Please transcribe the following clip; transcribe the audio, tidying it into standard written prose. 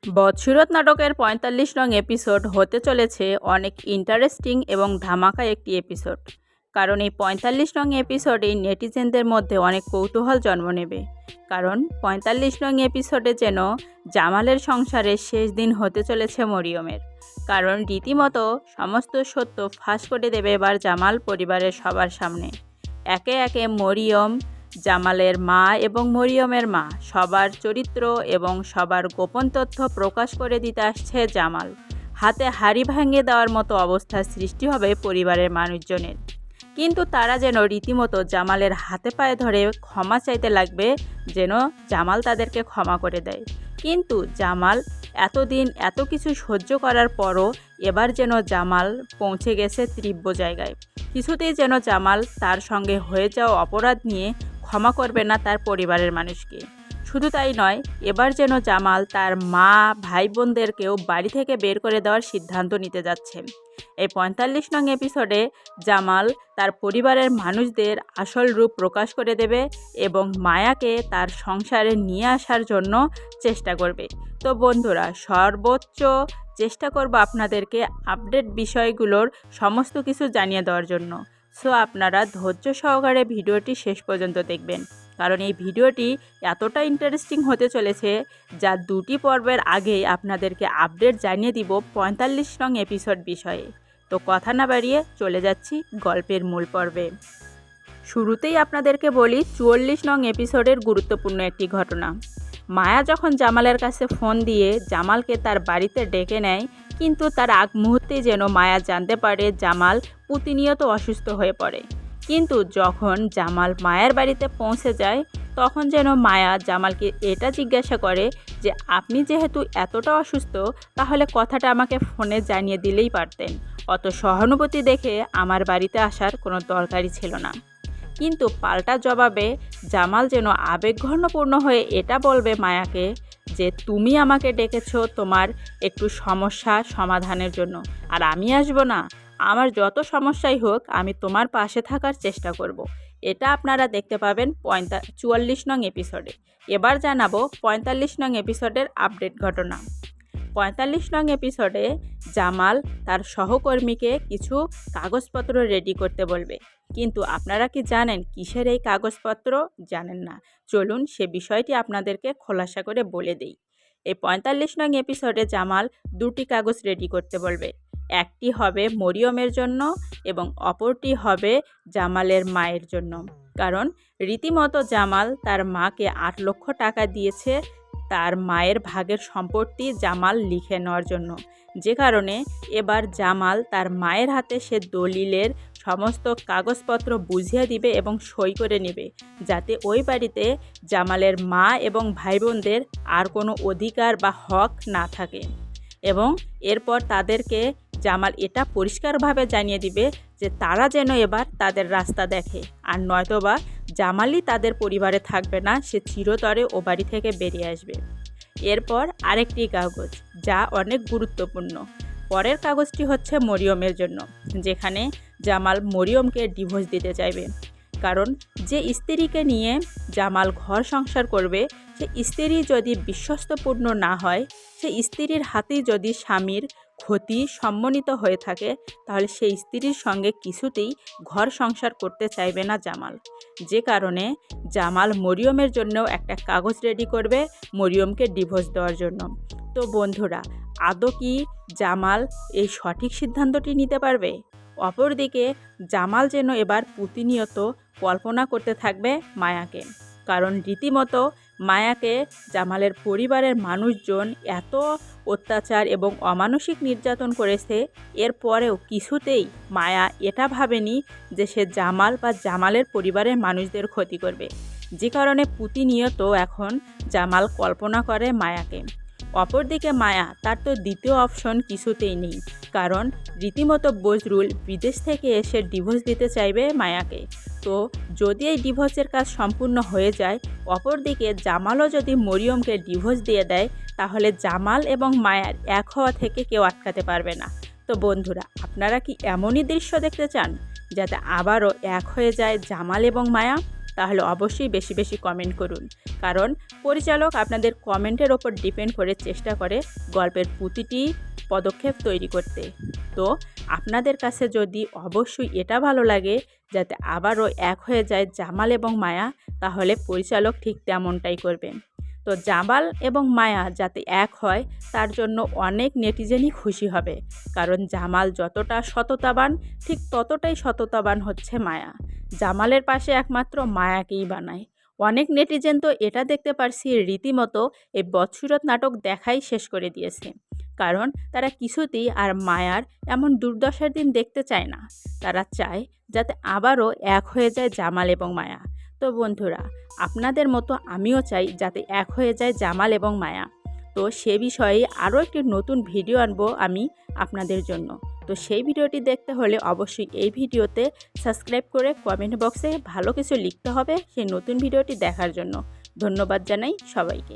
বদসুরত নাটকের ৪৫ নং এপিসোড হতে চলেছে অনেক ইন্টারেস্টিং এবং ধামাকা একটি এপিসোড। কারণ এই ৪৫ নং এপিসোডে নেটিজেনদের মধ্যে অনেক কৌতূহল জন্ম নেবে। কারণ ৪৫ নং এপিসোডে যেন জামালের সংসারের শেষ দিন হতে চলেছে মরিয়মের। কারণ রীতিমতো সমস্ত সত্য ফাঁস করে দেবে এবার জামাল পরিবারের সবার সামনে। একে একে মরিয়ম, জামালের মা এবং মরিয়মের মা সবার চরিত্র এবং সবার গোপন তথ্য প্রকাশ করে দিতে আসছে জামাল। হাতে হাড়ি ভাঙিয়ে দেওয়ার মতো অবস্থার সৃষ্টি হবে পরিবারের মানুষজনের। কিন্তু তারা যেন রীতিমতো জামালের হাতে পায়ে ধরে ক্ষমা চাইতে লাগবে, যেন জামাল তাদেরকে ক্ষমা করে দেয়। কিন্তু জামাল এতদিন এত কিছু সহ্য করার পরও এবার যেন জামাল পৌঁছে গেছে তীব্র জায়গায়। কিছুতেই যেন জামাল তার সঙ্গে হয়ে যাওয়া অপরাধ নিয়ে ক্ষমা করবে না তার পরিবারের মানুষকে। শুধু তাই নয়, এবার যেন জামাল তার মা ভাই বোনদেরকেও বাড়ি থেকে বের করে দেওয়ার সিদ্ধান্ত নিতে যাচ্ছে। এই ৪৫ নং এপিসোডে জামাল তার পরিবারের মানুষদের আসল রূপ প্রকাশ করে দেবে এবং মায়াকে তার সংসারে নিয়ে আসার জন্য চেষ্টা করবে। তো বন্ধুরা, সর্বোচ্চ চেষ্টা করব আপনাদেরকে আপডেট বিষয়গুলোর সমস্ত কিছু জানিয়ে দেওয়ার জন্য। সো আপনারা ধৈর্য সহকারে ভিডিওটি শেষ পর্যন্ত দেখবেন, কারণ এই ভিডিওটি এতটা ইন্টারেস্টিং হতে চলেছে যা দুটি পর্বের আগেই আপনাদেরকে আপডেট জানিয়ে দিব ৪৫ নং এপিসোড বিষয়ে। তো কথা না বাড়িয়ে চলে যাচ্ছি গল্পের মূল পর্বে। শুরুতেই আপনাদেরকে বলি ৪৪ নং এপিসোডের গুরুত্বপূর্ণ একটি ঘটনা। মায়া যখন জামালের কাছে ফোন দিয়ে জামালকে তার বাড়িতে ডেকে নেয়, কিন্তু তার আগ মুহূর্তেই যেন মায়া জানতে পারে জামাল প্রতিনিয়ত অসুস্থ হয়ে পড়ে। কিন্তু যখন জামাল মায়ের বাড়িতে পৌঁছে যায়, তখন যেন মায়া জামালকে এটা জিজ্ঞাসা করে যে আপনি যেহেতু এতটা অসুস্থ, তাহলে কথাটা আমাকে ফোনে জানিয়ে দিলেই পারতেন। অত সহানুভূতি দেখে আমার বাড়িতে আসার কোনো দরকারই ছিল না। কিন্তু পাল্টা জবাবে জামাল যেন আবেগঘনপূর্ণ হয়ে এটা বলবে মায়াকে যে তুমি আমাকে ডেকেছো তোমার একটু সমস্যা সমাধানের জন্য, আর আমি আসবো না। আমার যত সমস্যাই হোক আমি তোমার পাশে থাকার চেষ্টা করব। এটা আপনারা দেখতে পাবেন ৪৪ নং এপিসোডে। এবার জানাবো ৪৫ নং এপিসোডের আপডেট ঘটনা। ৪৫ নং এপিসোডে জামাল তার সহকর্মীকে কিছু কাগজপত্র রেডি করতে বলবে। কিন্তু আপনারা কি জানেন কিসের এই কাগজপত্র? জানেন না? চলুন সে বিষয়টি আপনাদেরকে খোলাসা করে বলে দেই। এই ৪৫ নং এপিসোডে জামাল দুটি কাগজ রেডি করতে বলবে। একটি হবে মরিয়মের জন্য এবং অপরটি হবে জামালের মায়ের জন্য। কারণ রীতিমতো জামাল তার মাকে ৮ লক্ষ টাকা দিয়েছে তার মায়ের ভাগের সম্পত্তি জামাল লিখে নেওয়ার জন্য। যে কারণে এবার জামাল তার মায়ের হাতে সে দলিলের সমস্ত কাগজপত্র বুঝিয়ে দিবে এবং সই করে নেবে, যাতে ওই বাড়িতে জামালের মা এবং ভাই বোনদের আর কোনো অধিকার বা হক না থাকে। এবং এরপর তাদেরকে জামাল এটা পরিষ্কারভাবে জানিয়ে দিবে যে তারা যেন এবার তাদের রাস্তা দেখে, আর নয়তোবা জামালই তাদের পরিবারে থাকবে না, সে চিরতরে ও বাড়ি থেকে বেরিয়ে আসবে। এরপর আরেকটি কাগজ যা অনেক গুরুত্বপূর্ণ। পরের কাগজটি হচ্ছে মরিয়মের জন্য, যেখানে জামাল মরিয়মকে ডিভোর্স দিতে চাইবে। কারণ যে স্ত্রীকে নিয়ে জামাল ঘর সংসার করবে, সে স্ত্রী যদি বিশ্বস্তপূর্ণ না হয়, সে স্ত্রীর হাতেই যদি স্বামীর ক্ষতি সম্মানিত হয়ে থাকে, তাহলে সেই স্ত্রীর সঙ্গে কিছুতেই ঘর সংসার করতে চাইবে না জামাল। যে কারণে জামাল মরিয়মের জন্যও একটা কাগজ রেডি করবে মরিয়মকে ডিভোর্স দেওয়ার জন্য। তো বন্ধুরা, আদৌ কি জামাল এই সঠিক সিদ্ধান্তটি নিতে পারবে? অপরদিকে জামাল যেন এবার প্রতিনিয়ত কল্পনা করতে থাকবে মায়াকে। কারণ রীতিমতো মায়াকে জামালের পরিবারের মানুষজন এত অত্যাচার এবং অমানসিক নির্যাতন করেছে, এরপরেও কিছুতেই মায়া এটা ভাবেনি যে সে জামাল বা জামালের পরিবারের মানুষদের ক্ষতি করবে। যে কারণে প্রতিনিয়ত এখন জামাল কল্পনা করে মায়াকে। অপরদিকে মায়া, তার তো দ্বিতীয় অপশন কিছুতেই নেই। কারণ রীতিমতো বজরুল বিদেশ থেকে এসে ডিভোর্স দিতে চাইবে মায়াকে। তো যদি এই ডিভোর্সের কাজ সম্পূর্ণ হয়ে যায়, অপরদিকে জামালও যদি মরিয়মকে ডিভোর্স দিয়ে দেয়, তাহলে জামাল এবং মায়ার এক হওয়া থেকে কেউ আটকাতে পারবে না। তো বন্ধুরা, আপনারা কি এমনই দৃশ্য দেখতে চান যাতে আবারও এক হয়ে যায় জামাল এবং মায়া? তাহলে অবশ্যই বেশি বেশি কমেন্ট করুন, কারণ পরিচালক আপনাদের কমেন্টের ওপর ডিপেন্ড করে চেষ্টা করে গল্পের প্রতিটি পদক্ষেপ তৈরি করতে। তো আপনাদের কাছে যদি অবশ্যই এটা ভালো লাগে যাতে আবারও এক হয়ে যায় জামাল এবং মায়া, তাহলে পরিচালক ঠিক তেমনটাই করবেন। তো জামাল এবং মায়া যাতে এক হয় তার জন্য অনেক নেটিজেনই খুশি হবে, কারণ জামাল যতটা সততাবান ঠিক ততটাই সততাবান হচ্ছে মায়া। জামালের পাশে একমাত্র মায়াকেই বানায়। অনেক নেটিজেন তো এটা দেখতে পারছি রীতিমতো এই বদসুরত নাটক দেখাই শেষ করে দিয়েছে, কারণ তারা কিছুতেই আর মায়ার এমন দুর্দশার দিন দেখতে চায় না। তারা চায় যাতে আবারও এক হয়ে যায় জামাল এবং মায়া। তো বন্ধুরা, আপনাদের মতো আমিও চাই যাতে এক হয়ে যায় জামাল এবং মায়া। তো সে বিষয়ে আরও একটি নতুন ভিডিও আনবো আমি আপনাদের জন্য। তো সেই ভিডিওটি দেখতে হলে অবশ্যই এই ভিডিওতে সাবস্ক্রাইব করে কমেন্ট বক্সে ভালো কিছু লিখতে হবে সেই নতুন ভিডিওটি দেখার জন্য। ধন্যবাদ জানাই সবাইকে।